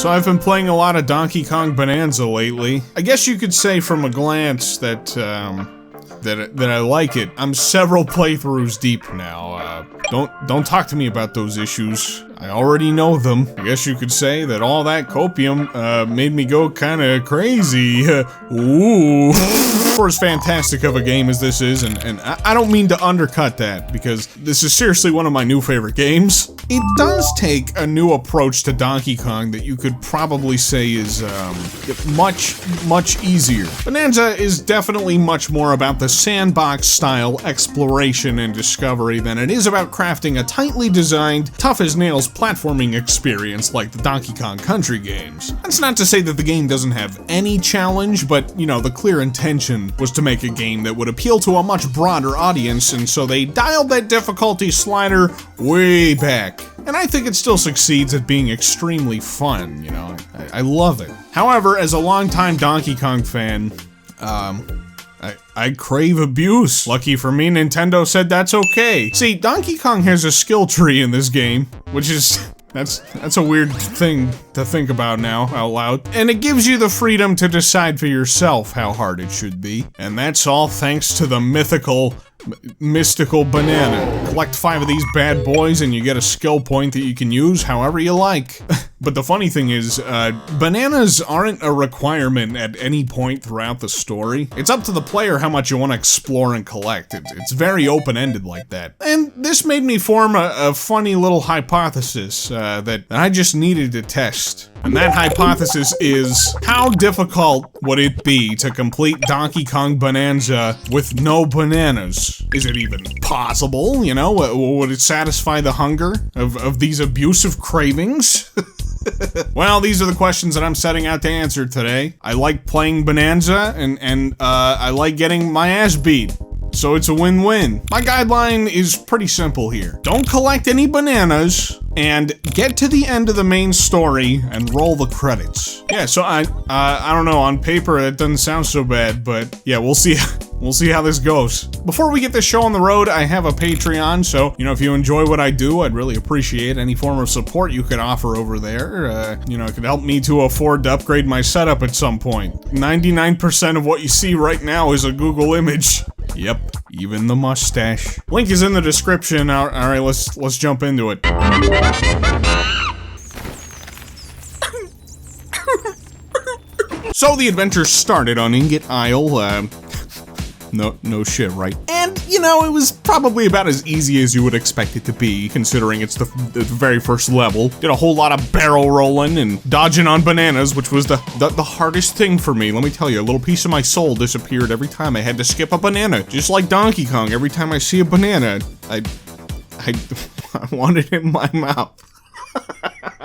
So I've been playing a lot of Donkey Kong Bananza lately. I guess you could say from a glance that, that I like it. I'm several playthroughs deep now. Don't talk to me about those issues. I already know them. I guess you could say that all that copium, made me go kinda crazy. Ooh. For as fantastic of a game as this is, and I don't mean to undercut that, because this is seriously one of my new favorite games. It does take a new approach to Donkey Kong that you could probably say is, much easier. Bananza is definitely much more about the sandbox-style exploration and discovery than it is about crafting a tightly designed, tough-as-nails platforming experience like the Donkey Kong Country games. That's not to say that the game doesn't have any challenge, but, you know, the clear intention was to make a game that would appeal to a much broader audience, and so they dialed that difficulty slider way back. And I think it still succeeds at being extremely fun, you know, I love it. However, as a longtime Donkey Kong fan, I crave abuse. Lucky for me, Nintendo said that's okay. See, Donkey Kong has a skill tree in this game, which is, that's a weird thing to think about now, out loud. And it gives you the freedom to decide for yourself how hard it should be. And that's all thanks to the mystical banana. Collect 5 of these bad boys and you get a skill point that you can use however you like. But the funny thing is, bananas aren't a requirement at any point throughout the story. It's up to the player how much you want to explore and collect. It's very open-ended like that. And this made me form a funny little hypothesis that I just needed to test. And that hypothesis is, how difficult would it be to complete Donkey Kong Bananza with no bananas? Is it even possible, you know? Would it satisfy the hunger of these abusive cravings? Well, these are the questions that I'm setting out to answer today. I like playing Bananza, and I like getting my ass beat. So it's a win-win. My guideline is pretty simple here. Don't collect any bananas, and get to the end of the main story and roll the credits. Yeah, so I don't know, on paper that doesn't sound so bad, but yeah, we'll see. We'll see how this goes. Before we get this show on the road, I have a Patreon, so, you know, if you enjoy what I do, I'd really appreciate any form of support you could offer over there. You know, it could help me to afford to upgrade my setup at some point. 99% of what you see right now is a Google image. Yep, even the mustache. Link is in the description. All right, let's jump into it. So the adventure started on Ingot Isle, no shit, right? And, you know, it was probably about as easy as you would expect it to be, considering it's the very first level. Did a whole lot of barrel rolling and dodging on bananas, which was the hardest thing for me. Let me tell you, a little piece of my soul disappeared every time I had to skip a banana. Just like Donkey Kong, every time I see a banana, I want it in my mouth.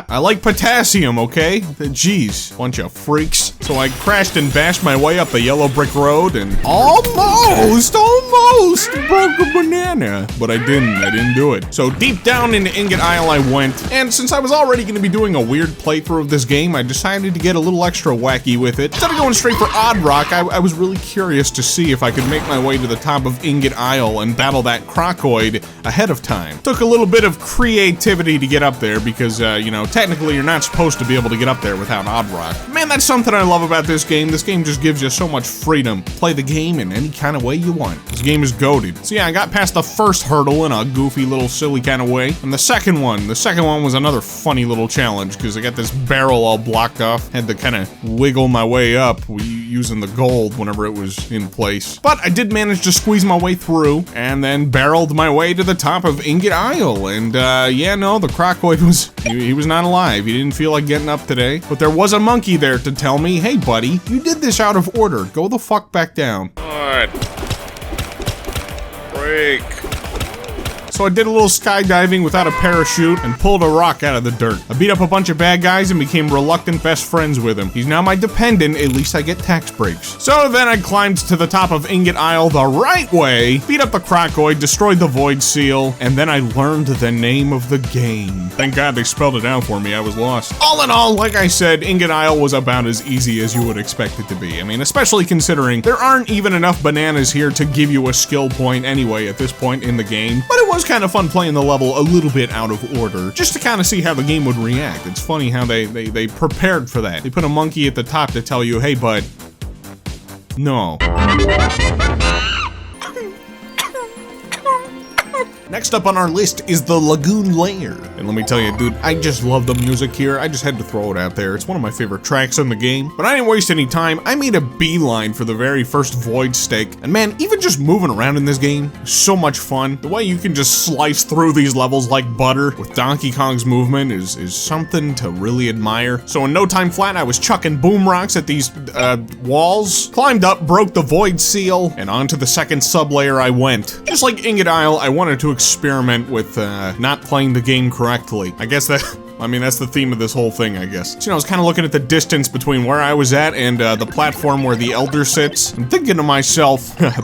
I like potassium, okay? Jeez, bunch of freaks. So I crashed and bashed my way up the yellow brick road and almost broke a banana. But I didn't do it. So deep down into Ingot Isle I went, and since I was already gonna be doing a weird playthrough of this game, I decided to get a little extra wacky with it. Instead of going straight for Odd Rock, I was really curious to see if I could make my way to the top of Ingot Isle and battle that crocoid ahead of time. Took a little bit of creativity to get up there because, you know, technically you're not supposed to be able to get up there without Odd Rock. Man, that's something I love about this game. This game just gives you so much freedom. Play the game in any kind of way you want. This game is goated. So yeah, I got past the first hurdle in a goofy little silly kind of way. And the second one was another funny little challenge because I got this barrel all blocked off. Had to kind of wiggle my way up using the gold whenever it was in place. But I did manage to squeeze my way through and then barreled my way to the top of Ingot Isle. And yeah, no, the crocoid he was not alive. He didn't feel like getting up today. But there was a monkey there to tell me, hey buddy, you did this out of order. Go the fuck back down. Alright. Break. So I did a little skydiving without a parachute and pulled a rock out of the dirt. I beat up a bunch of bad guys and became reluctant best friends with him. He's now my dependent, at least I get tax breaks. So then I climbed to the top of Ingot Isle the right way, beat up the crocoid, destroyed the void seal, and then I learned the name of the game. Thank God they spelled it out for me, I was lost. All in all, like I said, Ingot Isle was about as easy as you would expect it to be. I mean, especially considering there aren't even enough bananas here to give you a skill point anyway at this point in the game. But it was was kind of fun playing the level a little bit out of order, just to kind of see how the game would react. It's funny how they prepared for that. They put a monkey at the top to tell you, hey bud, no. Next up on our list is the Lagoon Layer. And let me tell you, dude, I just love the music here. I just had to throw it out there. It's one of my favorite tracks in the game. But I didn't waste any time. I made a beeline for the very first void stake. And man, even just moving around in this game is so much fun. The way you can just slice through these levels like butter with Donkey Kong's movement is something to really admire. So in no time flat, I was chucking boom rocks at these walls, climbed up, broke the void seal, and onto the second sub-layer I went. Just like Ingot Isle, I wanted to experiment with not playing the game correctly. I guess that, I mean, that's the theme of this whole thing, I guess. So, you know, I was kind of looking at the distance between where I was at and the platform where the Elder sits. I'm thinking to myself, I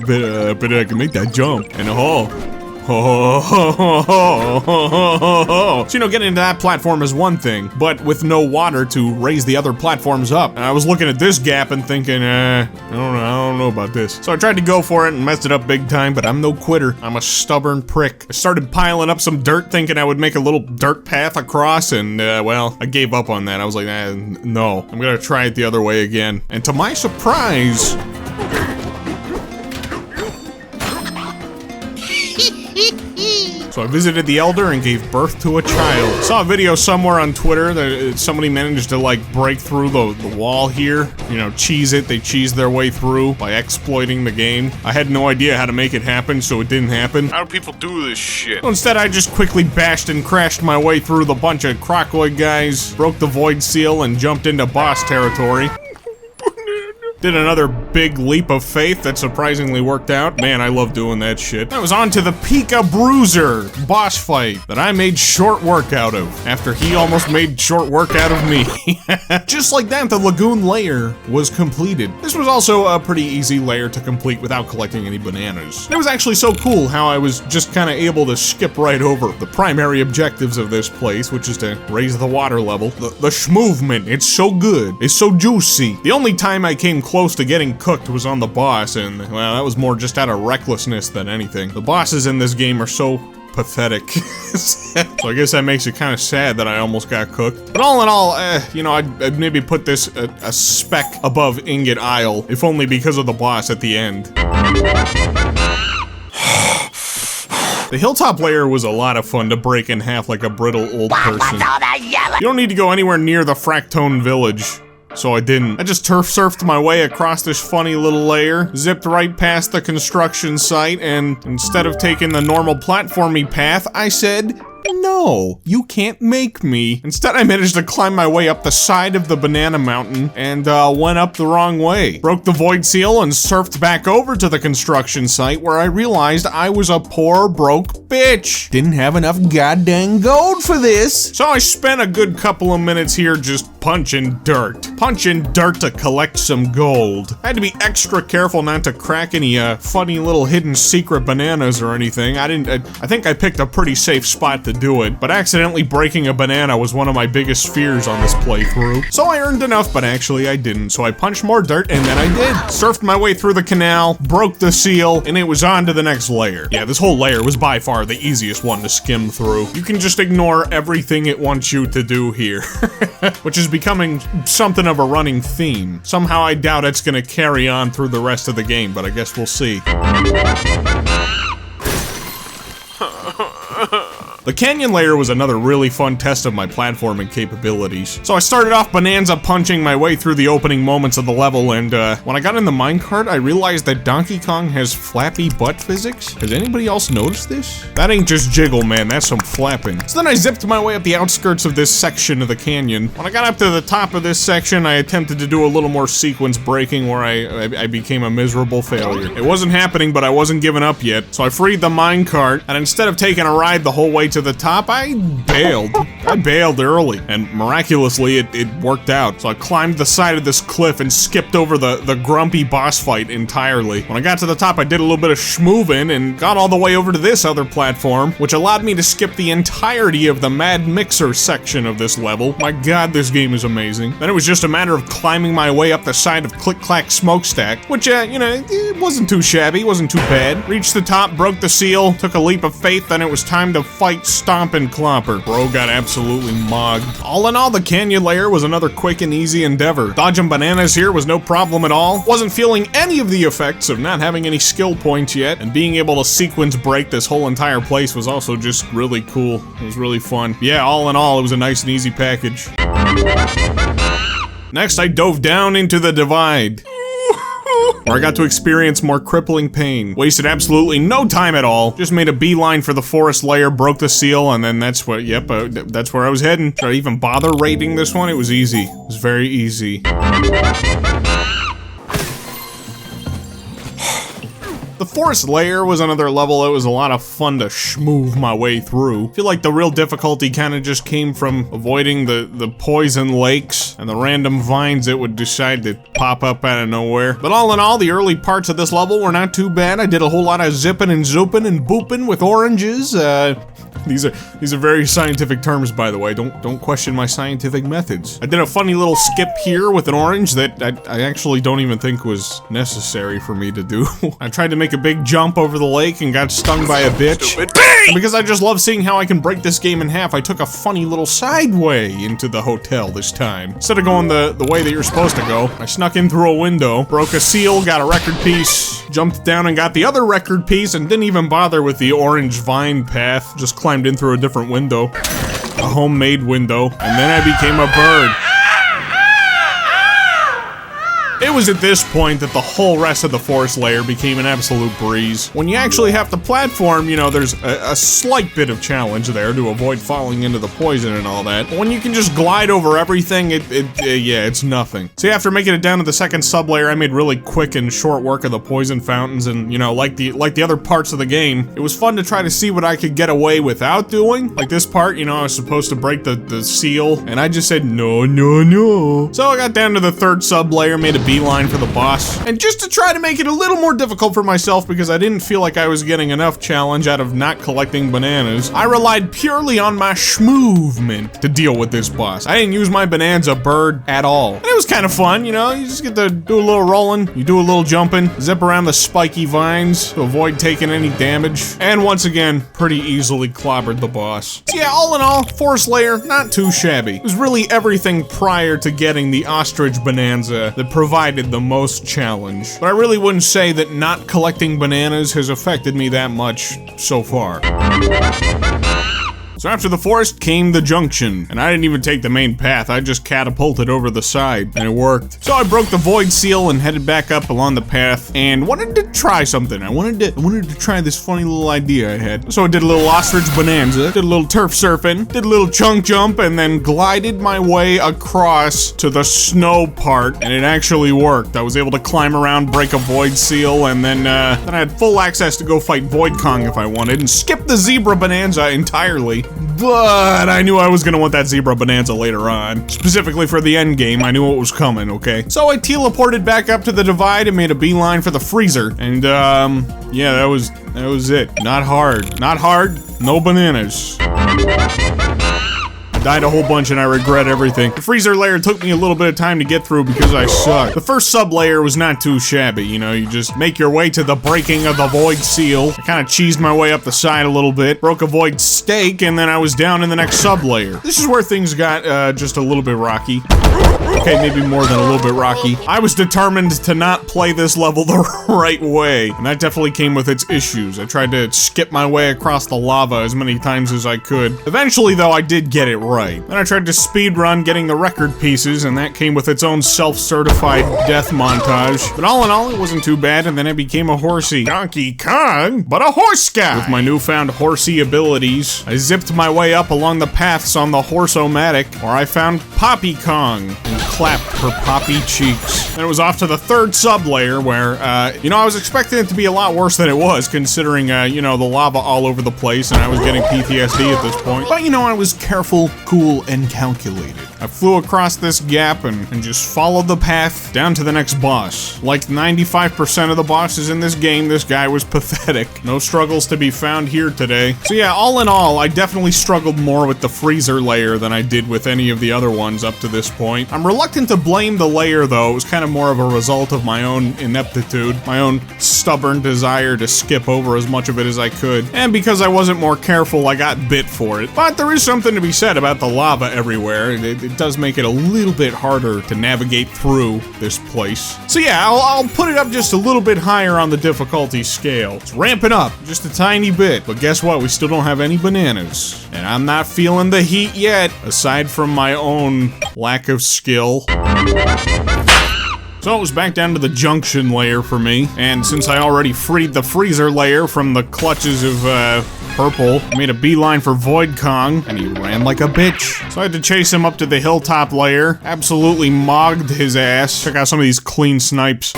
bet I can make that jump. And so, you know, getting into that platform is one thing, but with no water to raise the other platforms up. And I was looking at this gap and thinking, I don't know about this. So I tried to go for it and messed it up big time, but I'm no quitter. I'm a stubborn prick. I started piling up some dirt thinking I would make a little dirt path across, and well, I gave up on that. I was like, no, I'm gonna try it the other way again. And to my surprise, so I visited the Elder and gave birth to a child. Saw a video somewhere on Twitter that somebody managed to like break through the wall here. You know, cheese it. They cheesed their way through by exploiting the game. I had no idea how to make it happen, so it didn't happen. How do people do this shit? So instead, I just quickly bashed and crashed my way through the bunch of Crocoid guys, broke the void seal, and jumped into boss territory. Did another big leap of faith that surprisingly worked out. Man, I love doing that shit. I was on to the Pika Bruiser boss fight that I made short work out of after he almost made short work out of me. Just like that, the Lagoon Layer was completed. This was also a pretty easy layer to complete without collecting any bananas. It was actually so cool how I was just kind of able to skip right over the primary objectives of this place, which is to raise the water level. The schmovement, it's so good. It's so juicy. The only time I came close to getting cooked was on the boss, and well, that was more just out of recklessness than anything. The bosses in this game are so pathetic. So I guess that makes it kind of sad that I almost got cooked. But all in all, you know, I'd maybe put this a speck above Ingot Isle, if only because of the boss at the end. The Hilltop Layer was a lot of fun to break in half like a brittle old person. You don't need to go anywhere near the Fractone village. So I didn't. I just turf surfed my way across this funny little layer, zipped right past the construction site, and instead of taking the normal platformy path, I said, no, you can't make me. Instead, I managed to climb my way up the side of the banana mountain and went up the wrong way. Broke the void seal and surfed back over to the construction site where I realized I was a poor, broke bitch. Didn't have enough goddamn gold for this. So I spent a good couple of minutes here just punching dirt. Punching dirt to collect some gold. I had to be extra careful not to crack any funny little hidden secret bananas or anything. I think I picked a pretty safe spot to do it, but accidentally breaking a banana was one of my biggest fears on this playthrough. So I earned enough, but actually I didn't. So I punched more dirt, and then I did. Surfed my way through the canal, broke the seal, and it was on to the next layer. Yeah, this whole layer was by far the easiest one to skim through. You can just ignore everything it wants you to do here, which is becoming something of a running theme. Somehow I doubt it's gonna carry on through the rest of the game, but I guess we'll see. The Canyon Layer was another really fun test of my platforming capabilities. So I started off Bananza punching my way through the opening moments of the level, and when I got in the minecart, I realized that Donkey Kong has flappy butt physics. Has anybody else noticed this? That ain't just jiggle, man, that's some flapping. So then I zipped my way up the outskirts of this section of the canyon. When I got up to the top of this section, I attempted to do a little more sequence breaking where I became a miserable failure. It wasn't happening, but I wasn't giving up yet, so I freed the minecart, and instead of taking a ride the whole way to to the top, I bailed. I bailed early, and miraculously, it worked out. So I climbed the side of this cliff and skipped over the grumpy boss fight entirely. When I got to the top, I did a little bit of schmoovin' and got all the way over to this other platform, which allowed me to skip the entirety of the Mad Mixer section of this level. My god, this game is amazing. Then it was just a matter of climbing my way up the side of Click Clack Smokestack, which, you know, it wasn't too shabby, wasn't too bad. Reached the top, broke the seal, took a leap of faith, then it was time to fight Stomp and Clomper. Bro got absolutely mogged. All in all, the Canyon Layer was another quick and easy endeavor. Dodging bananas here was no problem at all. Wasn't feeling any of the effects of not having any skill points yet, and being able to sequence break this whole entire place was also just really cool. It was really fun. Yeah, all in all, it was a nice and easy package. Next, I dove down into the Divide, where I got to experience more crippling pain. Wasted absolutely no time at all. Just made a beeline for the Forest Layer, broke the seal, and then that's what, yep, that's where I was heading. Should I even bother rating this one? It was easy. It was very easy. The Forest Layer was another level that was a lot of fun to schmoove my way through. I feel like the real difficulty kind of just came from avoiding the poison lakes and the random vines that would decide to pop up out of nowhere. But all in all, the early parts of this level were not too bad. I did a whole lot of zipping and zooping and booping with oranges. These are very scientific terms, by the way. Don't question my scientific methods. I did a funny little skip here with an orange that I actually don't even think was necessary for me to do. I tried to make a big jump over the lake and got stung by a bitch. And because I just love seeing how I can break this game in half, I took a funny little side way into the hotel this time. Instead of going the way that you're supposed to go, I snuck in through a window, broke a seal, got a record piece, jumped down and got the other record piece, and didn't even bother with the orange vine path. Just climbed in through a different window, a homemade window, and then I became a bird. It was at this point that the whole rest of the Forest Layer became an absolute breeze. When you actually have to platform, you know, there's a slight bit of challenge there to avoid falling into the poison and all that. But when you can just glide over everything, yeah, it's nothing. See, after making it down to the second sub-layer, I made really quick and short work of the poison fountains, and, you know, like the other parts of the game, it was fun to try to see what I could get away without doing. Like this part, you know, I was supposed to break the seal, and I just said, no, no, no. So I got down to the third sub-layer, made a beeline for the boss, and just to try to make it a little more difficult for myself because I didn't feel like I was getting enough challenge out of not collecting bananas, I relied purely on my schmoovement to deal with this boss. I didn't use my Bananza bird at all. And it was kind of fun, you know, you just get to do a little rolling, you do a little jumping, zip around the spiky vines to avoid taking any damage, and once again, pretty easily clobbered the boss. So yeah, all in all, Forest Layer, not too shabby. It was really everything prior to getting the Ostrich Bananza that provided the most challenge. But I really wouldn't say that not collecting bananas has affected me that much so far. So after the forest came the junction, and I didn't even take the main path, I just catapulted over the side, and it worked. So I broke the void seal and headed back up along the path, and wanted to try something. I wanted to try this funny little idea I had. So I did a little ostrich bonanza, did a little turf surfing, did a little chunk jump, and then glided my way across to the snow part, and it actually worked. I was able to climb around, break a void seal, and then I had full access to go fight Void Kong if I wanted, and skip the zebra bonanza entirely. But I knew I was gonna want that zebra bonanza later on. Specifically for the end game, I knew what was coming, okay? So I teleported back up to the divide and made a beeline for the freezer. And, yeah, that was it. Not hard. Not hard, no bananas. Died a whole bunch and I regret everything. The freezer layer took me a little bit of time to get through because I suck. The first sub layer was not too shabby, you know, you just make your way to the breaking of the void seal. I kind of cheesed my way up the side a little bit, broke a void stake, and then I was down in the next sub layer. This is where things got just a little bit rocky. Okay, maybe more than a little bit rocky. I was determined to not play this level the right way, and that definitely came with its issues. I tried to skip my way across the lava as many times as I could. Eventually, though, I did get it right. Then I tried to speedrun getting the record pieces, and that came with its own self-certified death montage. But all in all, it wasn't too bad, and then I became a horsey. Donkey Kong, but a horse guy! With my newfound horsey abilities, I zipped my way up along the paths on the horse-o-matic, where I found Poppy Kong. And clapped her poppy cheeks. Then it was off to the third sub-layer where, you know, I was expecting it to be a lot worse than it was, considering, you know, the lava all over the place and I was getting PTSD at this point. But, you know, I was careful, cool, and calculated. I flew across this gap and just followed the path down to the next boss. Like 95% of the bosses in this game, this guy was pathetic. No struggles to be found here today. So yeah, all in all, I definitely struggled more with the freezer layer than I did with any of the other ones up to this point. I'm reluctant to blame the layer though. It was kind of more of a result of my own ineptitude, my own stubborn desire to skip over as much of it as I could. And because I wasn't more careful, I got bit for it. But there is something to be said about the lava everywhere. It does make it a little bit harder to navigate through this place. So yeah, I'll put it up just a little bit higher on the difficulty scale. It's ramping up just a tiny bit, but guess what? We still don't have any bananas. And I'm not feeling the heat yet, aside from my own lack of skill. So it was back down to the junction layer for me, and since I already freed the freezer layer from the clutches of, Purple, I made a beeline for BoidKong, and he ran like a bitch. So I had to chase him up to the Hilltop Layer, absolutely mogged his ass. Check out some of these clean snipes.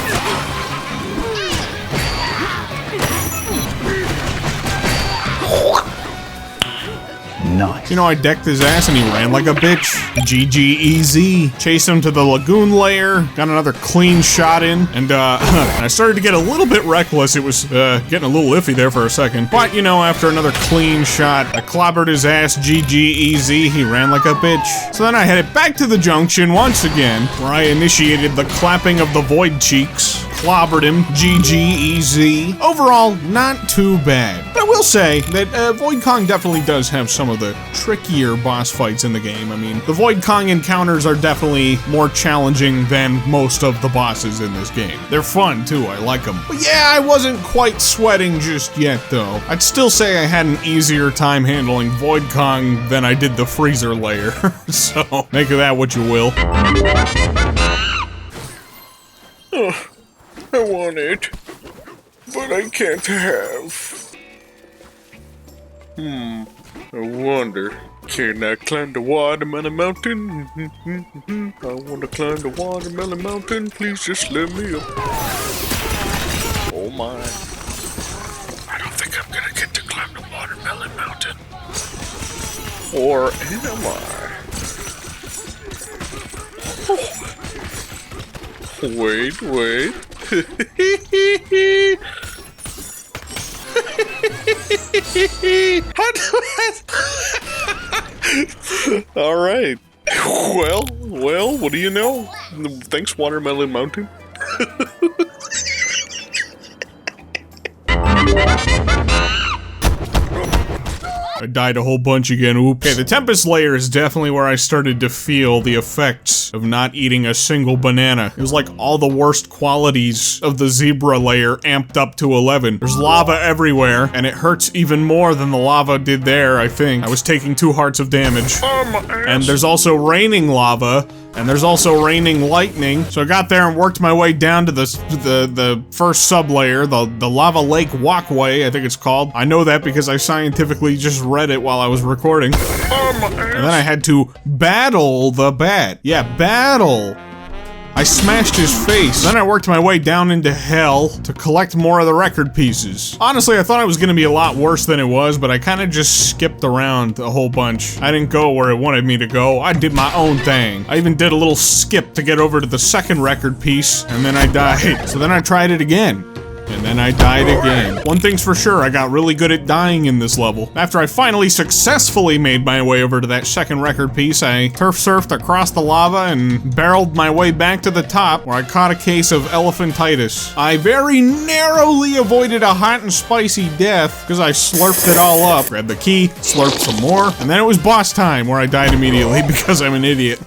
Nice. You know, I decked his ass and he ran like a bitch. GG easy. Chased him to the Lagoon Layer, got another clean shot in, and I started to get a little bit reckless. It was getting a little iffy there for a second. But, you know, after another clean shot, I clobbered his ass, GG easy. He ran like a bitch. So then I headed back to the junction once again, where I initiated the clapping of the void cheeks. Clobbered him, GG easy. Overall, not too bad. But I will say that BoidKong definitely does have some of the trickier boss fights in the game. I mean, the BoidKong encounters are definitely more challenging than most of the bosses in this game. They're fun too, I like them. But yeah, I wasn't quite sweating just yet though. I'd still say I had an easier time handling BoidKong than I did the freezer layer. So, make of that what you will. I want it, but I can't have. I wonder, can I climb the watermelon mountain? I want to climb the watermelon mountain, please just let me up. Oh my. I don't think I'm gonna get to climb the watermelon mountain. Or am I? Oh. Wait. All right. Well, what do you know? Thanks, Watermelon Mountain. I died a whole bunch again, oops. Okay, the Tempest Layer is definitely where I started to feel the effects of not eating a single banana. It was like all the worst qualities of the Zebra Layer amped up to 11. There's lava everywhere, and it hurts even more than the lava did there, I think. I was taking 2 hearts of damage. And there's also raining lava, and there's also raining lightning. So I got there and worked my way down to the first sub-layer, the Lava Lake Walkway, I think it's called. I know that because I scientifically just read it while I was recording. And then I had to battle the bat. Yeah, battle. I smashed his face. Then I worked my way down into hell to collect more of the record pieces. Honestly, I thought it was gonna be a lot worse than it was, but I kinda just skipped around a whole bunch. I didn't go where it wanted me to go. I did my own thing. I even did a little skip to get over to the second record piece, and then I died. So then I tried it again. And then I died again. One thing's for sure, I got really good at dying in this level. After I finally successfully made my way over to that second record piece, I turf surfed across the lava and barreled my way back to the top, where I caught a case of elephantitis. I very narrowly avoided a hot and spicy death because I slurped it all up. Grabbed the key, slurped some more, and then it was boss time, where I died immediately because I'm an idiot.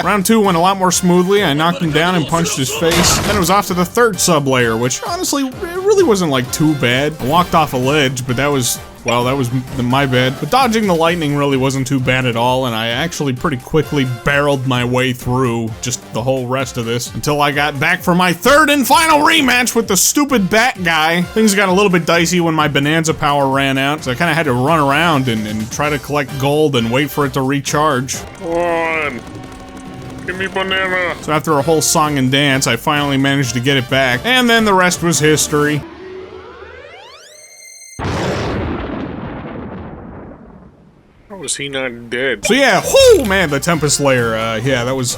Round 2 went a lot more smoothly. I knocked him down and punched his face. Then it was off to the third sub-layer, which honestly, it really wasn't like too bad. I walked off a ledge, but that was, well, that was my bad. But dodging the lightning really wasn't too bad at all, and I actually pretty quickly barreled my way through just the whole rest of this until I got back for my third and final rematch with the stupid bat guy. Things got a little bit dicey when my Bananza power ran out, so I kind of had to run around and try to collect gold and wait for it to recharge. Come on. Give me banana. So after a whole song and dance, I finally managed to get it back. And then the rest was history. How is he not dead? So yeah, whoo, man, the Tempest Layer, yeah, that was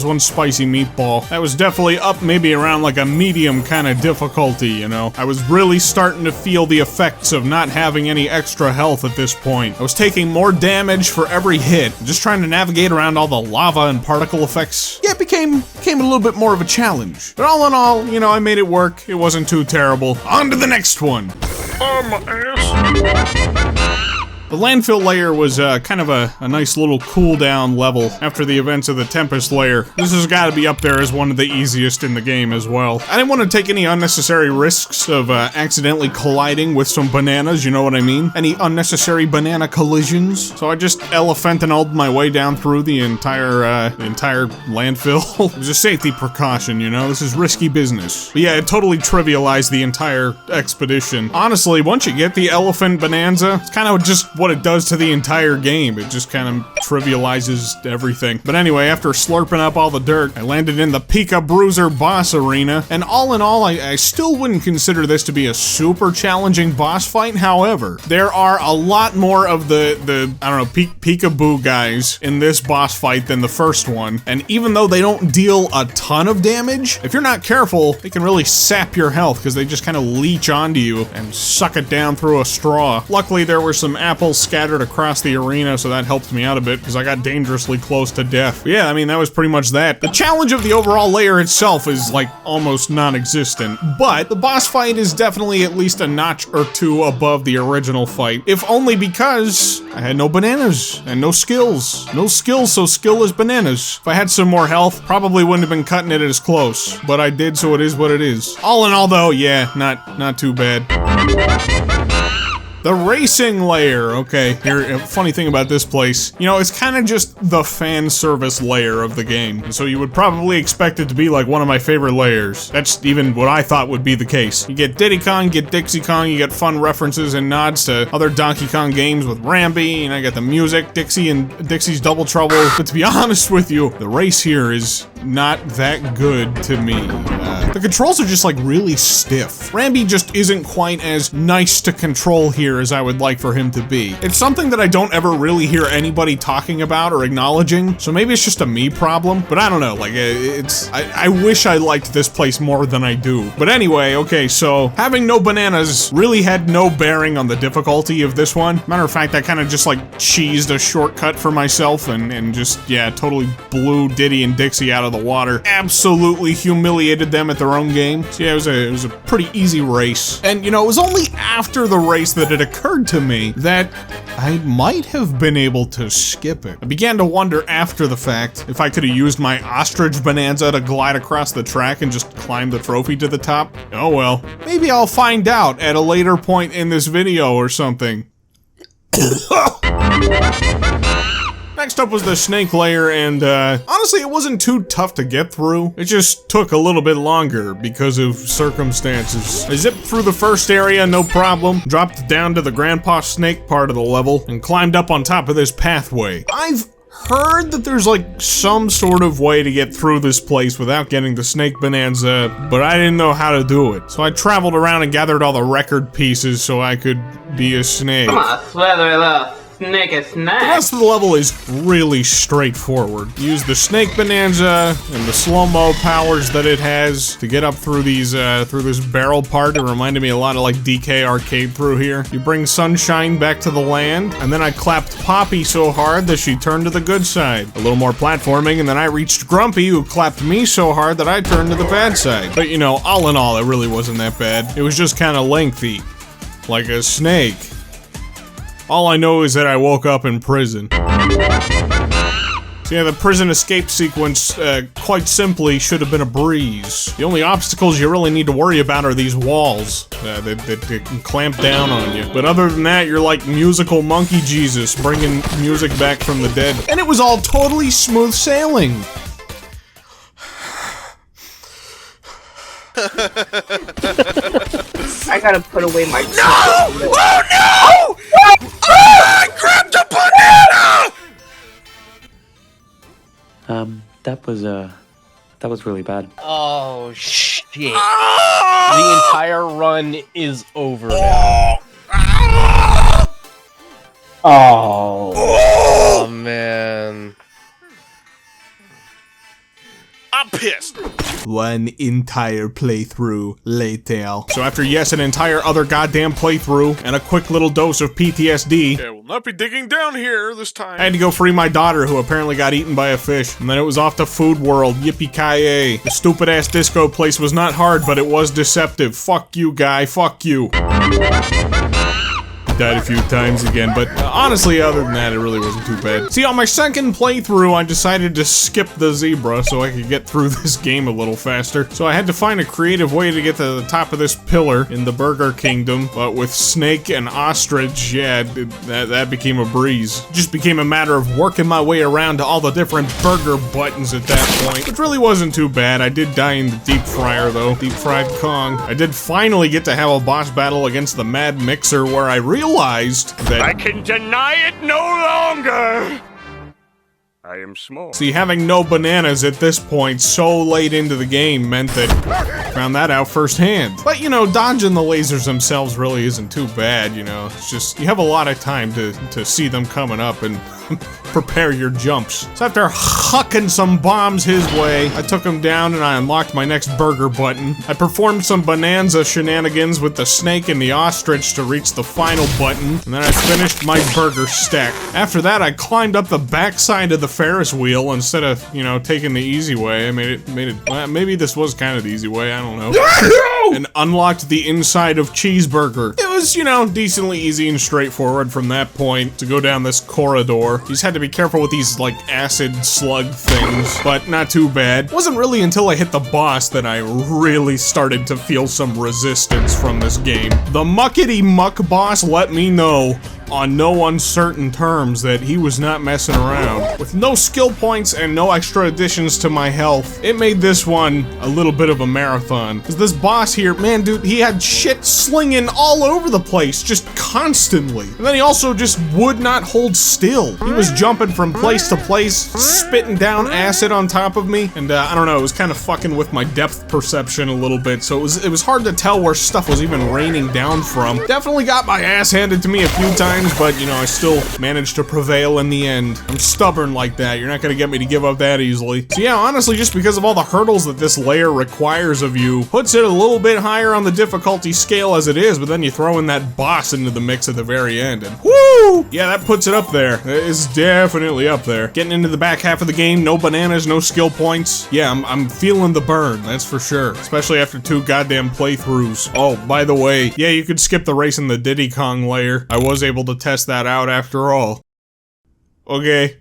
one spicy meatball. That was definitely up maybe around like a medium kind of difficulty, you know? I was really starting to feel the effects of not having any extra health at this point. I was taking more damage for every hit, just trying to navigate around all the lava and particle effects. Yeah, it became a little bit more of a challenge. But all in all, you know, I made it work. It wasn't too terrible. On to the next one. Oh, my ass. The Landfill Layer was kind of a nice little cooldown level after the events of the Tempest Layer. This has got to be up there as one of the easiest in the game as well. I didn't want to take any unnecessary risks of accidentally colliding with some bananas, you know what I mean? Any unnecessary banana collisions. So I just elephantinaled my way down through the entire landfill. It was a safety precaution, you know? This is risky business. But yeah, it totally trivialized the entire expedition. Honestly, once you get the elephant Bananza, it's kind of just what it does to the entire game. It just kind of trivializes everything. But anyway, after slurping up all the dirt, I landed in the Pika Bruiser boss arena, and all in all, I still wouldn't consider this to be a super challenging boss fight. However, there are a lot more of the I don't know, peekaboo guys in this boss fight than the first one, and even though they don't deal a ton of damage, if you're not careful, they can really sap your health because they just kind of leech onto you and suck it down through a straw. Luckily, there were some apples scattered across the arena, so that helped me out a bit because I got dangerously close to death. But yeah, I mean, that was pretty much that. The challenge of the overall layer itself is like almost non-existent, but the boss fight is definitely at least a notch or two above the original fight, if only because I had no bananas and no skills. No skills, so skillless bananas. If I had some more health, probably wouldn't have been cutting it as close, but I did, so it is what it is. All in all though, yeah, not too bad. The Racing Layer. Okay, here, a funny thing about this place, you know, it's kind of just the fan service layer of the game, and so you would probably expect it to be like one of my favorite layers. That's even what I thought would be the case. You get Diddy Kong, get Dixie Kong, you get fun references and nods to other Donkey Kong games with Rambi, and I get the music, Dixie and Dixie's Double Trouble, but to be honest with you, the race here is not that good to me. The controls are just like really stiff. Rambi just isn't quite as nice to control here as I would like for him to be. It's something that I don't ever really hear anybody talking about or acknowledging, so maybe it's just a me problem, but I don't know, like, I wish I liked this place more than I do. But anyway, okay, so having no bananas really had no bearing on the difficulty of this one. Matter of fact, I kind of just like cheesed a shortcut for myself and just, yeah, totally blew Diddy and Dixie out of the water. Absolutely humiliated them at their own game. So yeah, it was a pretty easy race. And you know, it was only after the race that it occurred to me that I might have been able to skip it. I began to wonder after the fact if I could have used my ostrich Bananza to glide across the track and just climb the trophy to the top. Oh well, maybe I'll find out at a later point in this video or something. Next up was the Snake Layer, and honestly, it wasn't too tough to get through. It just took a little bit longer because of circumstances. I zipped through the first area, no problem, dropped down to the Grandpa Snake part of the level, and climbed up on top of this pathway. I've heard that there's like some sort of way to get through this place without getting the Snake Bananza, but I didn't know how to do it. So I traveled around and gathered all the record pieces so I could be a snake. Come on, slither it up. Snake is snack. The rest of the level is really straightforward. Use the Snake Bananza and the slow-mo powers that it has to get up through these through this barrel part. It reminded me a lot of like DK Arcade through here. You bring Sunshine back to the land, and then I clapped Poppy so hard that she turned to the good side. A little more platforming, and then I reached Grumpy, who clapped me so hard that I turned to the bad side. But you know, all in all, it really wasn't that bad. It was just kind of lengthy, like a snake. All I know is that I woke up in prison. So yeah, the prison escape sequence, quite simply, should have been a breeze. The only obstacles you really need to worry about are these walls that can clamp down on you. But other than that, you're like musical monkey Jesus, bringing music back from the dead. And it was all totally smooth sailing. I gotta put away my. No! Oh no! Oh, I grabbed a banana! That was really bad. Oh, shit. The entire run is over now. Oh, man. I'm pissed. One entire playthrough later. So after, yes, an entire other goddamn playthrough and a quick little dose of PTSD, I will not be digging down here this time. I had to go free my daughter, who apparently got eaten by a fish. And then it was off to Food World. Yippee-ki-yay. The stupid-ass disco place was not hard, but it was deceptive. Fuck you, guy. Fuck you. Died a few times again, but honestly, other than that, it really wasn't too bad. See, on my second playthrough, I decided to skip the zebra so I could get through this game a little faster. So I had to find a creative way to get to the top of this pillar in the Burger Kingdom, but with snake and ostrich, yeah, that became a breeze. It just became a matter of working my way around to all the different burger buttons at that point, which really wasn't too bad. I did die in the deep fryer, though. Deep fried Kong. I did finally get to have a boss battle against the Mad Mixer where I realized that I can deny it no longer. I am small. See, having no bananas at this point so late into the game meant that I found that out firsthand. But, you know, dodging the lasers themselves really isn't too bad, you know. It's just, you have a lot of time to see them coming up and prepare your jumps. So after hucking some bombs his way, I took him down and I unlocked my next burger button. I performed some Bananza shenanigans with the snake and the ostrich to reach the final button, and then I finished my burger stack. After that, I climbed up the backside of the Ferris wheel instead of, you know, taking the easy way. I made it, well, maybe this was kind of the easy way, I don't know. And unlocked the inside of Cheeseburger. It was, you know, decently easy and straightforward from that point to go down this corridor. You just had to be careful with these, like, acid slug things, but not too bad. It wasn't really until I hit the boss that I really started to feel some resistance from this game. The Muckety Muck boss let me know on no uncertain terms that he was not messing around. With no skill points and no extra additions to my health, it made this one a little bit of a marathon. Because this boss here, man, dude, he had shit slinging all over the place, just constantly. And then he also just would not hold still. He was jumping from place to place, spitting down acid on top of me, and I don't know, it was kind of fucking with my depth perception a little bit, so it was hard to tell where stuff was even raining down from. Definitely got my ass handed to me a few times, but, you know, I still managed to prevail in the end. I'm stubborn like that. You're not gonna get me to give up that easily. So yeah, honestly, just because of all the hurdles that this layer requires of you, puts it a little bit higher on the difficulty scale as it is, but then you throw in that boss into the mix at the very end, and whoo! Yeah, that puts it up there. It's definitely up there. Getting into the back half of the game, no bananas, no skill points. Yeah, I'm feeling the burn, that's for sure. Especially after 2 goddamn playthroughs. Oh, by the way, yeah, you could skip the race in the Diddy Kong layer. I was able to test that out after all. Okay.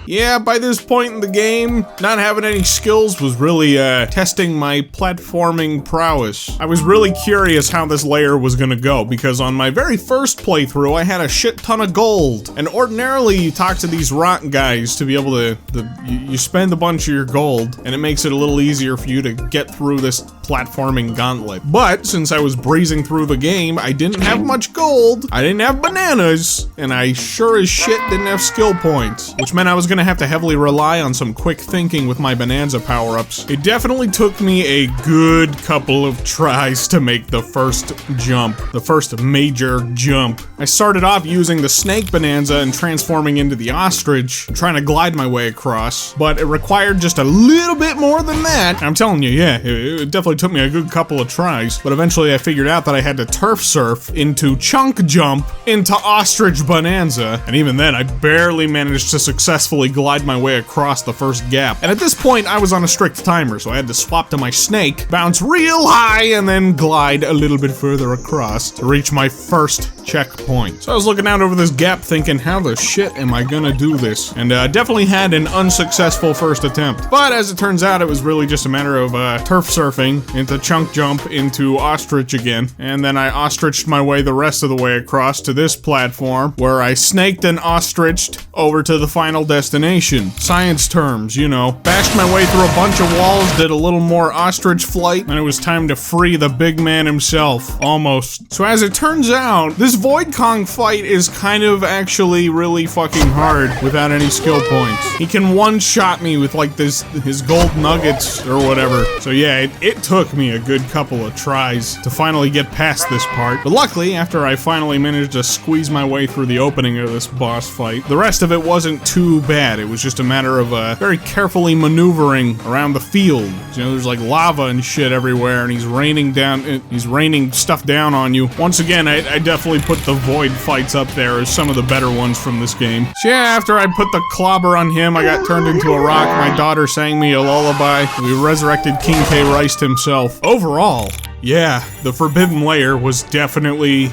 Yeah, by this point in the game, not having any skills was really, testing my platforming prowess. I was really curious how this layer was gonna go, because on my very first playthrough, I had a shit ton of gold. And ordinarily, you talk to these rock guys to be able to, you spend a bunch of your gold, and it makes it a little easier for you to get through this platforming gauntlet. But, since I was breezing through the game, I didn't have much gold, I didn't have bananas, and I sure as shit didn't have skill points, which meant I was gonna have to heavily rely on some quick thinking with my Bananza power-ups. It definitely took me a good couple of tries to make the first jump, the first major jump. I started off using the snake Bananza and transforming into the ostrich, trying to glide my way across, but it required just a little bit more than that. I'm telling you, yeah, it definitely took me a good couple of tries, but eventually I figured out that I had to turf surf into chunk jump into ostrich Bananza, and even then I barely managed to successfully glide my way across the first gap. And at this point, I was on a strict timer, so I had to swap to my snake, bounce real high, and then glide a little bit further across to reach my first checkpoint. So I was looking out over this gap thinking, how the shit am I gonna do this? And definitely had an unsuccessful first attempt. But as it turns out, it was really just a matter of turf surfing into chunk jump into ostrich again. And then I ostriched my way the rest of the way across to this platform, where I snaked and ostriched over to the final destination. Science terms, you know. Bashed my way through a bunch of walls, did a little more ostrich flight, and it was time to free the big man himself. Almost. So as it turns out, this Void Kong fight is kind of actually really fucking hard without any skill points. He can one-shot me with like his gold nuggets or whatever. So yeah, it took me a good couple of tries to finally get past this part. But luckily, after I finally managed to squeeze my way through the opening of this boss fight, the rest of it wasn't too bad. It was just a matter of very carefully maneuvering around the field. You know, there's like lava and shit everywhere, and he's raining stuff down on you. Once again, I definitely put the void fights up there as some of the better ones from this game. So yeah, after I put the clobber on him, I got turned into a rock. My daughter sang me a lullaby. We resurrected King K. Rice himself. Overall, yeah, the Forbidden Layer was definitely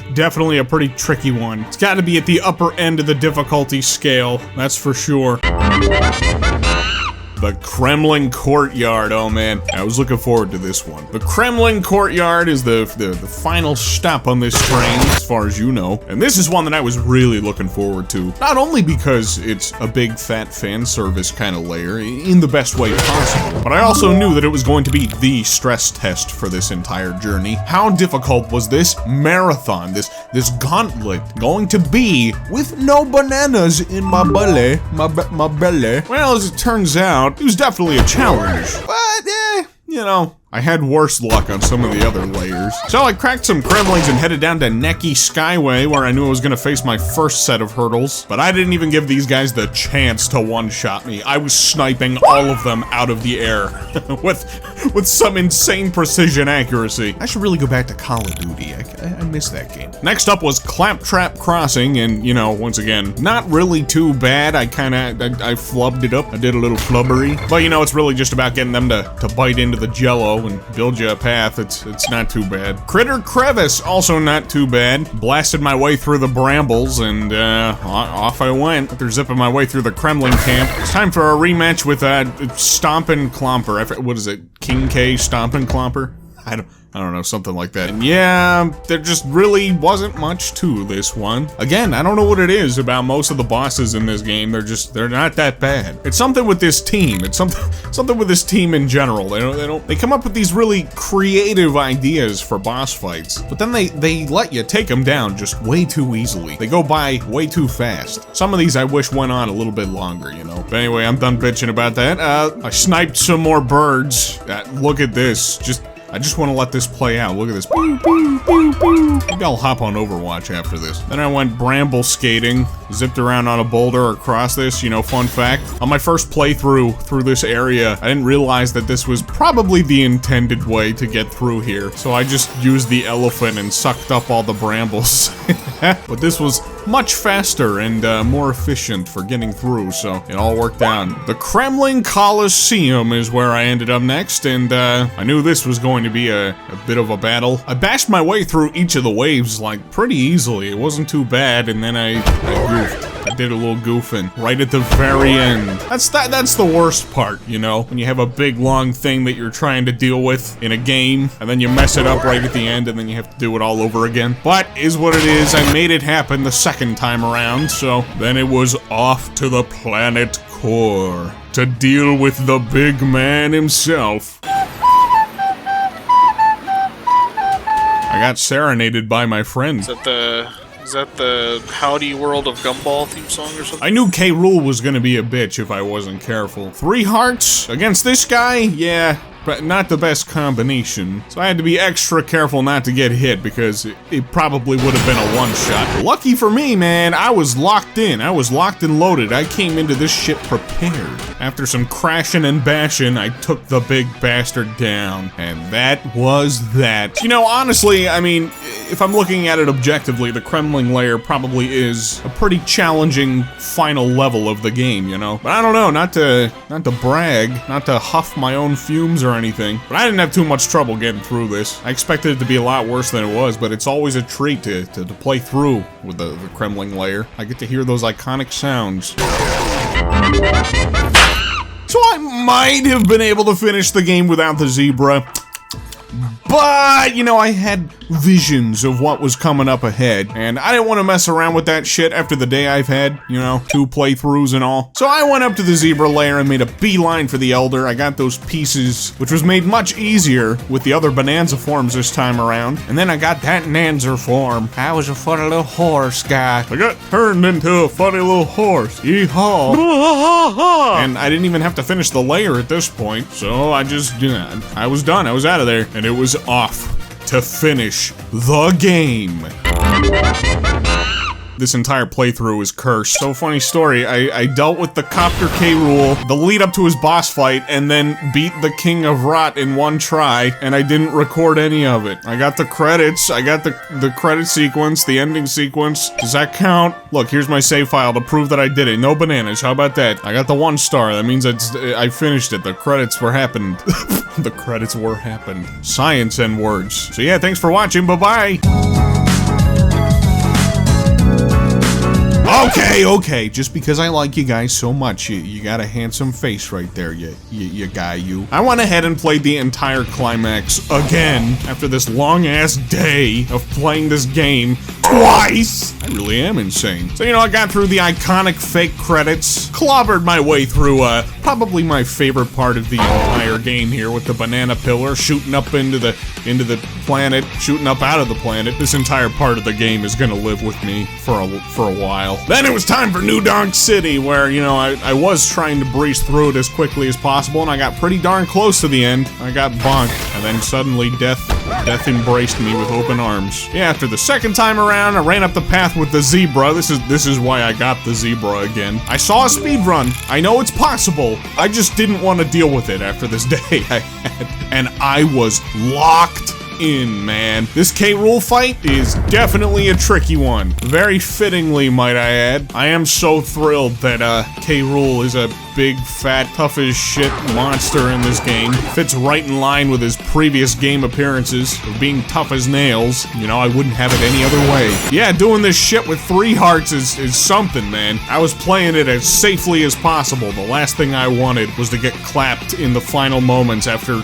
a pretty tricky one. It's got to be at the upper end of the difficulty scale, that's for sure. The Kremling Courtyard, oh man, I was looking forward to this one. The Kremling Courtyard is the final stop on this train, as far as you know. And this is one that I was really looking forward to. Not only because it's a big fat fan service kind of layer, in the best way possible, but I also knew that it was going to be the stress test for this entire journey. How difficult was this marathon, this gauntlet going to be with no bananas in my belly, my belly? Well, as it turns out, it was definitely a challenge, but you know, I had worse luck on some of the other layers. So I cracked some Kremlings and headed down to Neki Skyway, where I knew I was gonna face my first set of hurdles. But I didn't even give these guys the chance to one-shot me. I was sniping all of them out of the air with some insane precision accuracy. I should really go back to Call of Duty. I miss that game. Next up was Claptrap Crossing, and you know, once again, not really too bad. I flubbed it up. I did a little flubbery. But you know, it's really just about getting them to bite into the jello and build you a path. It's not too bad. Critter Crevice, also not too bad. Blasted my way through the brambles, and off I went. After zipping my way through the Kremling camp, it's time for a rematch with Stompin' Clomper. What is it? King K Stompin' Clomper? I don't know, something like that. And yeah, there just really wasn't much to this one. Again, I don't know what it is about most of the bosses in this game. They're not that bad. It's something with this team. It's something with this team in general. They come up with these really creative ideas for boss fights, but then they let you take them down just way too easily. They go by way too fast. Some of these I wish went on a little bit longer, you know. But anyway, I'm done bitching about that. I sniped some more birds. Look at this. I just want to let this play out. Look at this. Boo, boo, boo, boo. Maybe I'll hop on Overwatch after this. Then I went bramble skating, zipped around on a boulder across this, you know, fun fact. On my first playthrough through this area, I didn't realize that this was probably the intended way to get through here. So I just used the elephant and sucked up all the brambles. But this was much faster and more efficient for getting through, so it all worked out. The Kremling Coliseum is where I ended up next, and I knew this was going to be a bit of a battle. I bashed my way through each of the waves like pretty easily. It wasn't too bad, and then I goofed. I did a little goofing right at the very end. That's the worst part, you know, when you have a big long thing that you're trying to deal with in a game, and then you mess it up right at the end, and then you have to do it all over again. But is what it is. I made it happen the second time around, so then it was off to the planet core to deal with the big man himself. I got serenaded by my friend. Is that the Howdy World of Gumball theme song or something? I knew K. Rool was gonna be a bitch if I wasn't careful. 3 hearts against this guy? Yeah, but not the best combination. So I had to be extra careful not to get hit because it probably would have been a one-shot. Lucky for me, man, I was locked in. I was locked and loaded. I came into this shit prepared. After some crashing and bashing, I took the big bastard down. And that was that. You know, honestly, I mean, if I'm looking at it objectively, the Kremling Layer probably is a pretty challenging final level of the game, you know? But I don't know, not to brag, not to huff my own fumes or anything, but I didn't have too much trouble getting through this. I expected it to be a lot worse than it was, but it's always a treat to play through with the Kremling Layer. I get to hear those iconic sounds. So I might have been able to finish the game without the zebra. But, you know, I had visions of what was coming up ahead, and I didn't want to mess around with that shit after the day I've had, you know, 2 playthroughs and all. So I went up to the Zebra Layer and made a beeline for the Elder. I got those pieces, which was made much easier with the other Bananza forms this time around. And then I got that Nanzer form. I was a funny little horse guy. I got turned into a funny little horse. Yeehaw. And I didn't even have to finish the layer at this point, so I just, you know, I was done. I was out of there, and it was off to finish the game. This entire playthrough is cursed. So funny story, I dealt with the Copter K Rool, the lead up to his boss fight, and then beat the King of Rot in 1 try, and I didn't record any of it. I got the credits, I got the credit sequence, the ending sequence. Does that count? Look, here's my save file to prove that I did it. No bananas, how about that? I got the 1 star, that means I finished it. The credits were happened. The credits were happened. Science and words. So yeah, thanks for watching, bye-bye! Okay, just because I like you guys so much, you got a handsome face right there, you guy, you. I went ahead and played the entire Climax again after this long-ass day of playing this game twice. I really am insane. So, you know, I got through the iconic fake credits, clobbered my way through, probably my favorite part of the entire game here with the banana pillar shooting up into the planet, shooting up out of the planet. This entire part of the game is gonna live with me for a while. Then it was time for New Donk City, where, you know, I was trying to breeze through it as quickly as possible, and I got pretty darn close to the end. I got bonked, and then suddenly death embraced me with open arms. Yeah, after the second time around, I ran up the path with the zebra. This is why I got the zebra again. I saw a speed run. I know it's possible. I just didn't want to deal with it after this day I had, and I was locked in, man. This K. Rool fight is definitely a tricky one. Very fittingly, might I add. I am so thrilled that K. Rool is a big, fat, tough as shit monster in this game. Fits right in line with his previous game appearances of being tough as nails. You know, I wouldn't have it any other way. Yeah, doing this shit with 3 hearts is something, man. I was playing it as safely as possible. The last thing I wanted was to get clapped in the final moments after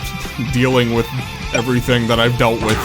dealing with everything that I've dealt with.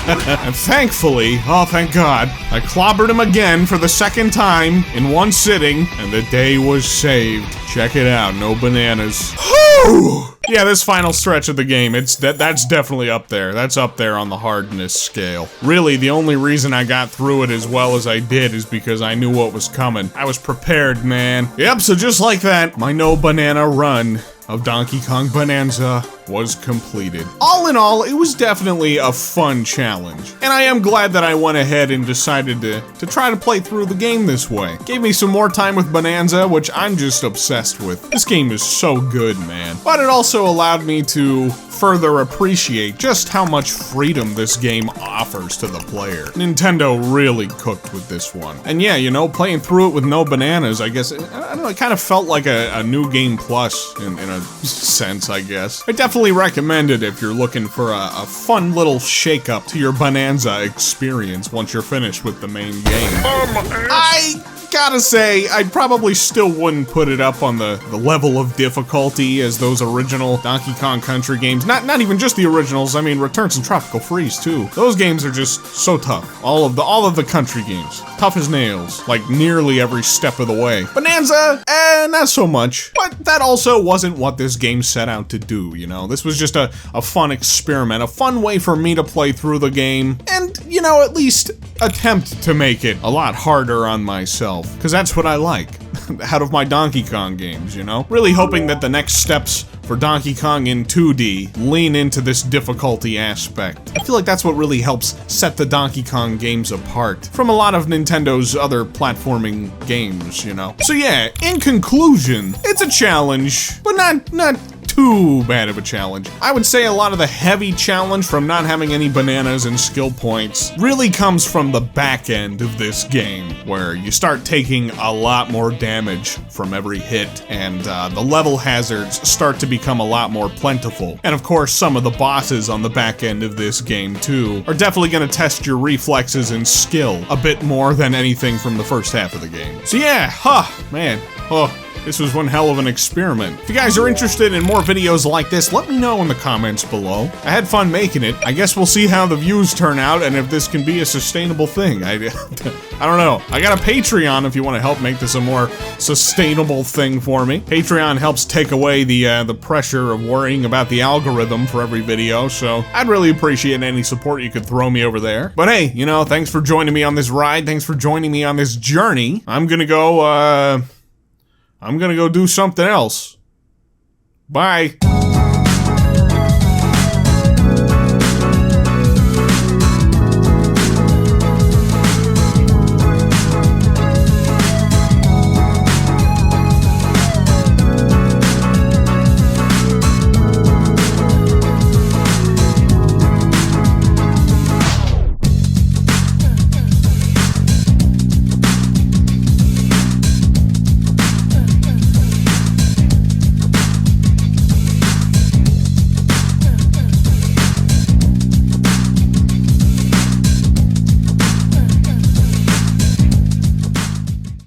And thankfully, oh thank God, I clobbered him again for the 2nd time in 1 sitting, and the day was saved. Check it out, no bananas. Whew! Yeah, this final stretch of the game, that's definitely up there. That's up there on the hardness scale. Really, the only reason I got through it as well as I did is because I knew what was coming. I was prepared, man. Yep, so just like that, my no banana run of Donkey Kong Bananza was completed. All in all, it was definitely a fun challenge, and I am glad that I went ahead and decided to try to play through the game this way. Gave me some more time with Bananza, which I'm just obsessed with. This game is so good, man. But it also allowed me to further appreciate just how much freedom this game offers to the player. Nintendo really cooked with this one. And yeah, you know, playing through it with no bananas, I guess, I don't know, it kind of felt like a new game plus in a sense, I guess. I definitely recommend it if you're looking for a fun little shake-up to your Bananza experience once you're finished with the main game. I gotta say, I probably still wouldn't put it up on the level of difficulty as those original Donkey Kong Country games. Not even just the originals, I mean Returns and Tropical Freeze too. Those games are just so tough. All of the country games. Tough as nails, like nearly every step of the way. Bananza, not so much. But that also wasn't what this game set out to do, you know? This was just a fun experiment, a fun way for me to play through the game, and, you know, at least attempt to make it a lot harder on myself. Because that's what I like out of my Donkey Kong games, you know? Really hoping that the next steps for Donkey Kong in 2D lean into this difficulty aspect. I feel like that's what really helps set the Donkey Kong games apart from a lot of Nintendo's other platforming games, you know? So yeah, in conclusion, it's a challenge, but not too bad of a challenge. I would say a lot of the heavy challenge from not having any bananas and skill points really comes from the back end of this game, where you start taking a lot more damage from every hit, and the level hazards start to become a lot more plentiful. And of course, some of the bosses on the back end of this game too are definitely gonna test your reflexes and skill a bit more than anything from the first half of the game. So yeah, man, This was one hell of an experiment. If you guys are interested in more videos like this, let me know in the comments below. I had fun making it. I guess we'll see how the views turn out and if this can be a sustainable thing. I don't know. I got a Patreon if you want to help make this a more sustainable thing for me. Patreon helps take away the pressure of worrying about the algorithm for every video, so I'd really appreciate any support you could throw me over there. But hey, you know, thanks for joining me on this ride. Thanks for joining me on this journey. I'm gonna go do something else. Bye.